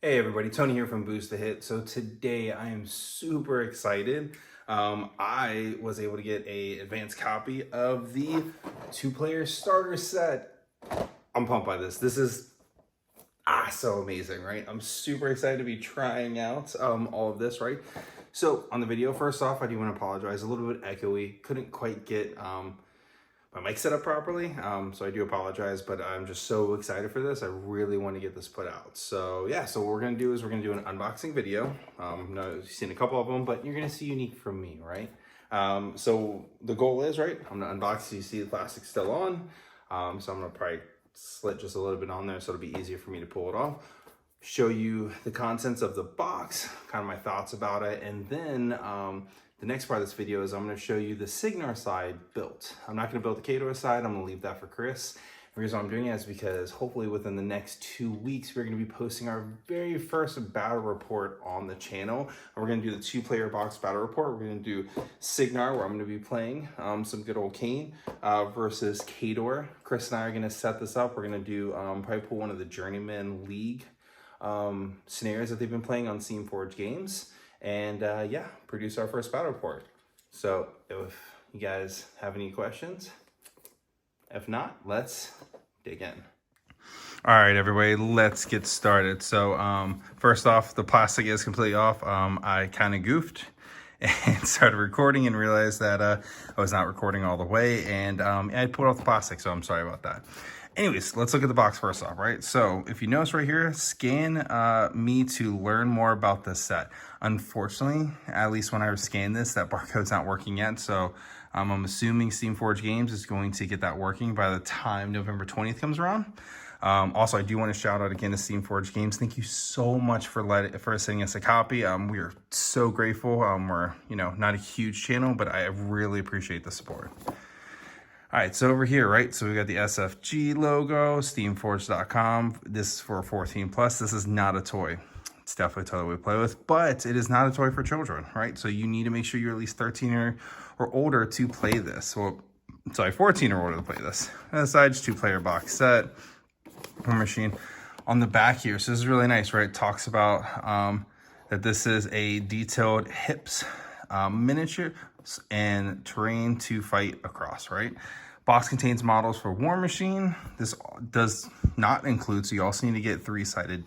Hey everybody, Tony here from Boost to Hit. So today I am super excited. I was able to get a advanced copy of the two-player starter set. I'm pumped by this. This is so amazing, right? I'm super excited to be trying out all of this, right? So on the video, first off, I do want to apologize. A little bit echoey. Couldn't quite get my mic set up properly, so I do apologize, but I'm just so excited for this. I really want to get this put out. So yeah, so what we're gonna do is we're gonna do an unboxing video. No, you've seen a couple of them, but you're gonna see unique from me, right? So the goal is, right, I'm gonna unbox so you see the plastic still on. So I'm gonna probably slit just a little bit on there so it'll be easier for me to pull it off. Show you the contents of the box, kind of my thoughts about it, and then the next part of this video is I'm going to show you the Signar side built. I'm not going to build the Kador side. I'm going to leave that for Chris. The reason I'm doing it is because hopefully within the next 2 weeks, we're going to be posting our very first battle report on the channel. And we're going to do the two-player box battle report. We're going to do Signar, where I'm going to be playing some good old Kane versus Kador. Chris and I are going to set this up. We're going to do probably pull one of the Journeyman League scenarios that they've been playing on SteamForged Games. And yeah, produce our first battle report. So if you guys have any questions, if not, let's dig in. All right, everybody, let's get started. So first off, the plastic is completely off. I kind of goofed and started recording and realized that I was not recording all the way, and I pulled off the plastic, so I'm sorry about that. Anyways, let's look at the box first off, right? So if you notice right here, scan me to learn more about this set. Unfortunately, at least when I scanned this, that barcode's not working yet. So I'm assuming SteamForged Games is going to get that working by the time November 20th comes around. Also, I do want to shout out again to SteamForged Games. Thank you so much for sending us a copy. We are so grateful. We're, not a huge channel, but I really appreciate the support. All right, so over here, right, so we got the SFG logo, SteamForged.com. This is for 14 plus. This is not a toy. It's definitely a toy that we play with, but it is not a toy for children, right? So you need to make sure you're at least 13 or older to play this. Well, sorry, 14 or older to play this. On the side, just two-player box set, Warmachine. On the back here, so this is really nice, right? It talks about that this is a detailed hips miniature and terrain to fight across, right? Box contains models for Warmachine. This does not include, so you also need to get three six-sided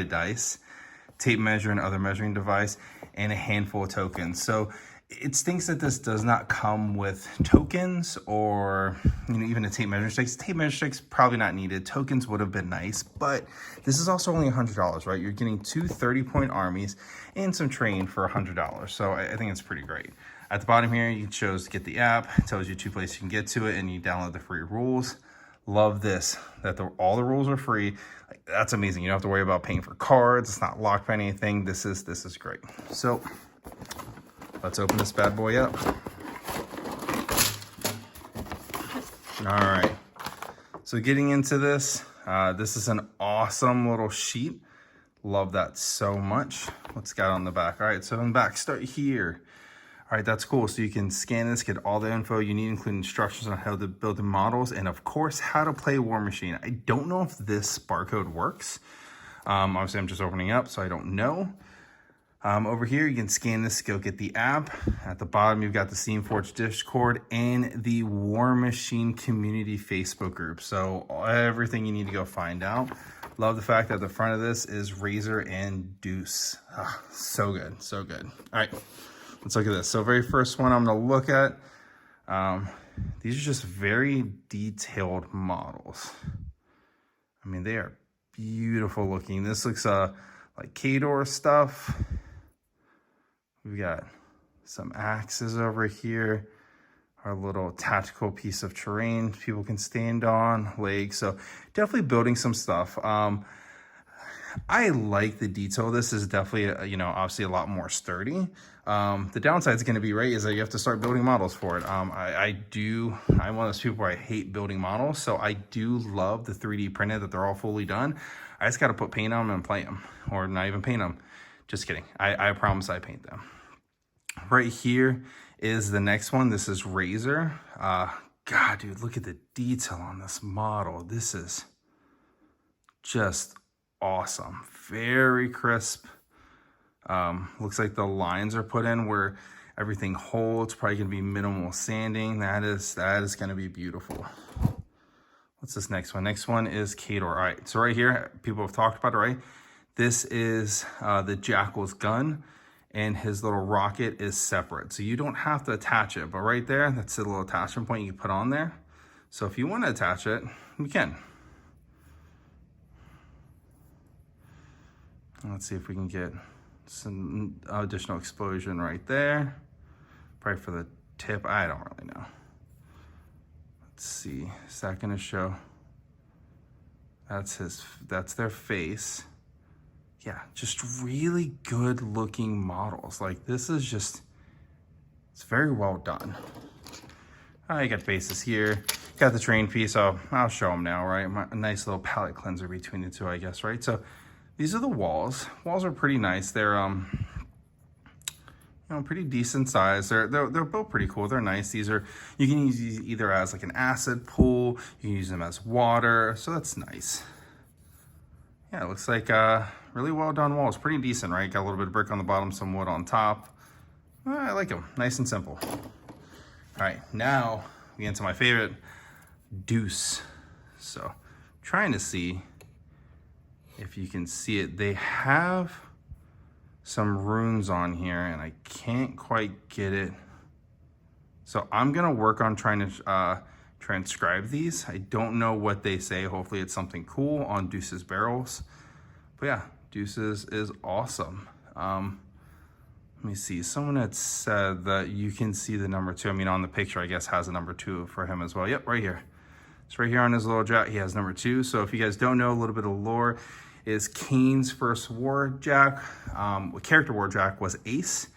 dice, tape measure and other measuring device, and a handful of tokens. So it stinks that this does not come with tokens or even a tape measure sticks. Tape measure sticks probably not needed. Tokens would have been nice, but this is also only $100, right? You're getting two 30-point armies and some terrain for $100. So I think it's pretty great. At the bottom here, you chose to get the app. It tells you two places you can get to it, and you download the free rules. Love this, that all the rules are free. That's amazing. You don't have to worry about paying for cards. It's not locked by anything. This is great. So let's open this bad boy up. All right. So getting into this, this is an awesome little sheet. Love that so much. What's got on the back? All right, so on the back, start here. All right, that's cool. So you can scan this, get all the info you need, including instructions on how to build the models, and of course, how to play Warmachine. I don't know if this barcode works. Obviously, I'm just opening up, so I don't know. Over here, you can scan this, go get the app. At the bottom, you've got the SteamForged Discord and the Warmachine community Facebook group. So everything you need to go find out. Love the fact that the front of this is Razor and Deuce. So good, so good. All right, let's look at this. So very first one I'm gonna look at, these are just very detailed models. I mean, they are beautiful looking. This looks like Kador stuff. We've got some axes over here, our little tactical piece of terrain people can stand on, legs. So definitely building some stuff. I like the detail. This is definitely, obviously a lot more sturdy. The downside is going to be, right, is that you have to start building models for it. I'm one of those people where I hate building models. So I do love the 3D printed, that they're all fully done. I just got to put paint on them and play them, or not even paint them. Just kidding. I promise I paint them. Right here is the next one. This is Razor. God, dude, look at the detail on this model. This is just awesome. Very crisp. Looks like the lines are put in where everything holds. Probably gonna be minimal sanding. That is gonna be beautiful. What's this next one? Next one is Kador. All right, so right here, people have talked about it, right? This is the Jackal's gun, and his little rocket is separate. So you don't have to attach it, but right there, that's the little attachment point you can put on there. So if you want to attach it, you can. Let's see if we can get some additional explosion right there. Probably for the tip, I don't really know. Let's see, is that gonna show? That's their face. Yeah, just really good looking models. Like this is just, it's very well done. You got bases here, got the terrain piece, so I'll show them now, right? A nice little palette cleanser between the two, I guess, right? So these are the walls. Walls are pretty nice. They're you know, pretty decent size. They're both pretty cool. They're nice. These are, you can use these either as like an acid pool, you can use them as water, so that's nice. Yeah, it looks like really well done walls. Pretty decent, right? Got a little bit of brick on the bottom, some wood on top. I like them. Nice and simple. All right, now we get into my favorite, Deuce. So, trying to see if you can see it. They have some runes on here, and I can't quite get it. So I'm gonna work on trying to transcribe these. I don't know what they say. Hopefully it's something cool on Deuce's barrels. But yeah, Deuce's is awesome. Let me see, someone had said that you can see the number 2. I mean, on the picture, I guess, has a number 2 for him as well. Yep, right here. It's right here on his little jack, he has number 2. So if you guys don't know, a little bit of lore is Kane's first warjack, character warjack was Ace.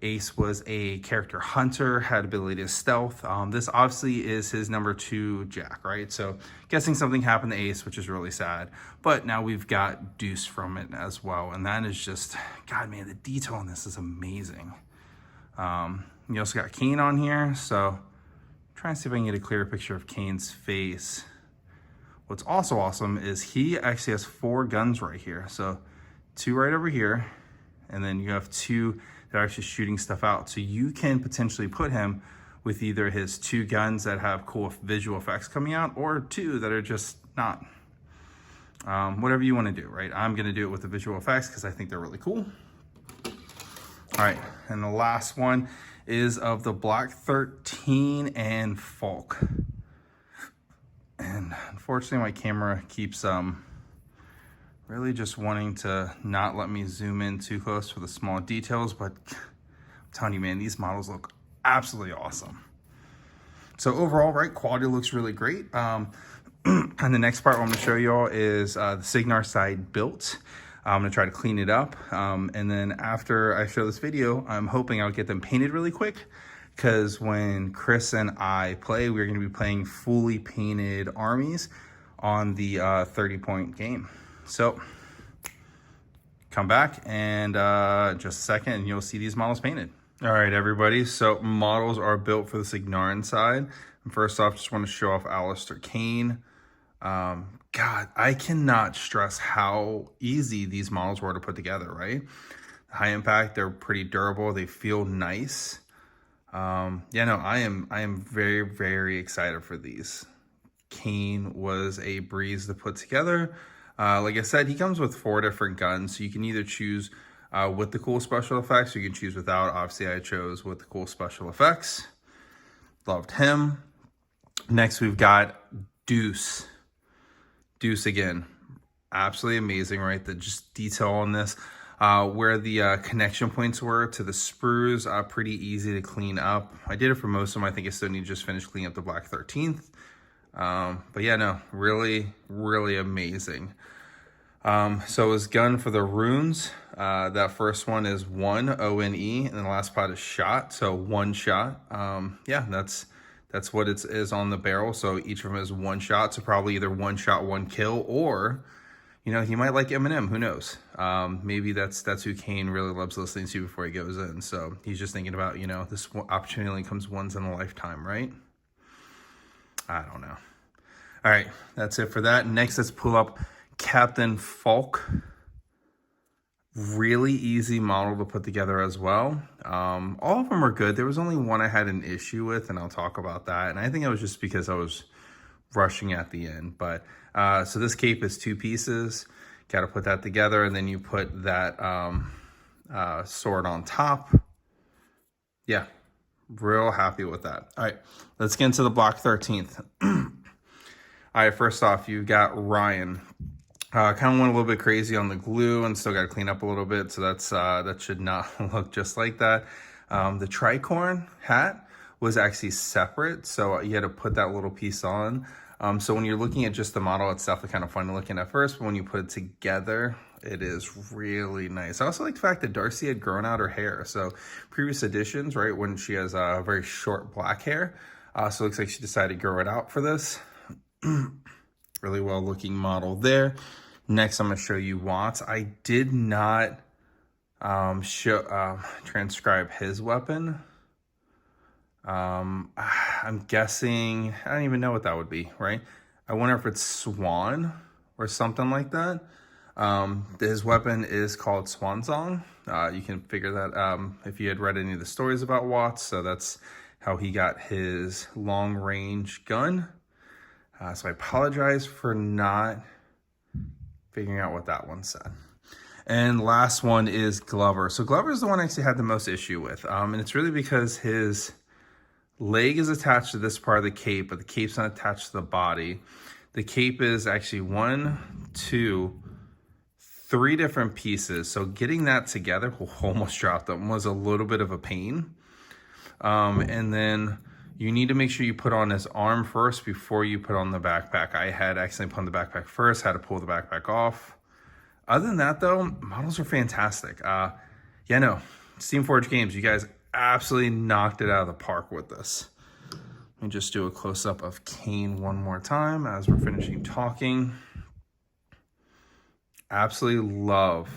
Ace was a character hunter, had ability to stealth. This obviously is his number 2 jack, right? So guessing something happened to Ace, which is really sad. But now we've got Deuce from it as well. And that is just, God, man, the detail on this is amazing. You also got Kane on here. So trying to see if I can get a clearer picture of Kane's face. What's also awesome is he actually has 4 guns right here. So 2 right over here, and then you have 2 that are actually shooting stuff out. So you can potentially put him with either his 2 guns that have cool visual effects coming out, or 2 that are just not. Whatever you want to do, right? I'm gonna do it with the visual effects because I think they're really cool. All right, and the last one is of the Black 13 and Falk. And unfortunately my camera keeps really just wanting to not let me zoom in too close for the small details, but I'm telling you, man, these models look absolutely awesome. So overall, right, quality looks really great. And the next part I'm gonna show you all is the Signar side built. I'm gonna try to clean it up. And then after I show this video, I'm hoping I'll get them painted really quick, because when Chris and I play, we're gonna be playing fully painted armies on the 30-point game. So come back and just a second and you'll see these models painted. All right, everybody, so models are built for the Signarin side. And first off, just want to show off Alistair Kane. God, I cannot stress how easy these models were to put together, right? High impact, they're pretty durable, they feel nice. Yeah, no, I am very, very excited for these. Kane was a breeze to put together. Like I said, he comes with 4 different guns, so you can either choose with the cool special effects, or you can choose without. Obviously, I chose with the cool special effects. Loved him. Next, we've got Deuce. Deuce again, absolutely amazing, right? The just detail on this. Where the connection points were to the sprues, pretty easy to clean up. I did it for most of them. I think I still need to just finish cleaning up the Black 13th. But yeah, no, really, really amazing. So his gun for the runes, that first one is 1, O-N-E, and the last part is shot, so 1 shot. Yeah, that's what it is on the barrel, so each of them is 1 shot, so probably either 1 shot, 1 kill, or, you know, he might like Eminem, who knows? Maybe that's who Kane really loves listening to before he goes in, so he's just thinking about, you know, this opportunity only comes once in a lifetime, right? I don't know. All right, that's it for that. Next, let's pull up Captain Falk. Really easy model to put together as well. All of them are good. There was only one I had an issue with, and I'll talk about that. And I think it was just because I was rushing at the end. But so this cape is 2 pieces. Got to put that together, and then you put that sword on top. Yeah, real happy with that. All right, let's get into the Block 13th. All right, first off, you got Ryan. Kind of went a little bit crazy on the glue and still got to clean up a little bit. So that's that should not look just like that. The tricorn hat was actually separate. So you had to put that little piece on. So when you're looking at just the model, it's definitely kind of funny looking at first. But when you put it together, it is really nice. I also like the fact that Darcy had grown out her hair. So previous editions, right, when she has very short black hair. So it looks like she decided to grow it out for this. Really well looking model there. Next, I'm going to show you Watts. I did not transcribe his weapon. I'm guessing, I don't even know what that would be, right? I wonder if it's Swan or something like that. His weapon is called Swan Song. You can figure that if you had read any of the stories about Watts. So that's how he got his long range gun. So I apologize for not figuring out what that one said. And last one is Glover. So Glover is the one I actually had the most issue with. And it's really because his leg is attached to this part of the cape, but the cape's not attached to the body. The cape is actually 1, 2, 3 different pieces. So getting that together, almost dropped them, was a little bit of a pain. And then you need to make sure you put on his arm first before you put on the backpack. I had accidentally put on the backpack first, had to pull the backpack off. Other than that, though, models are fantastic. Yeah, no, SteamForged Games, you guys absolutely knocked it out of the park with this. Let me just do a close-up of Kane one more time as we're finishing talking. Absolutely love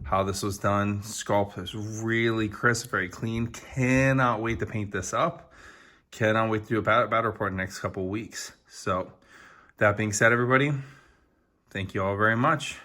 how this was done. Sculpt is really crisp, very clean. Cannot wait to paint this up. Cannot wait to do a battle report in the next couple of weeks. So that being said, everybody, thank you all very much.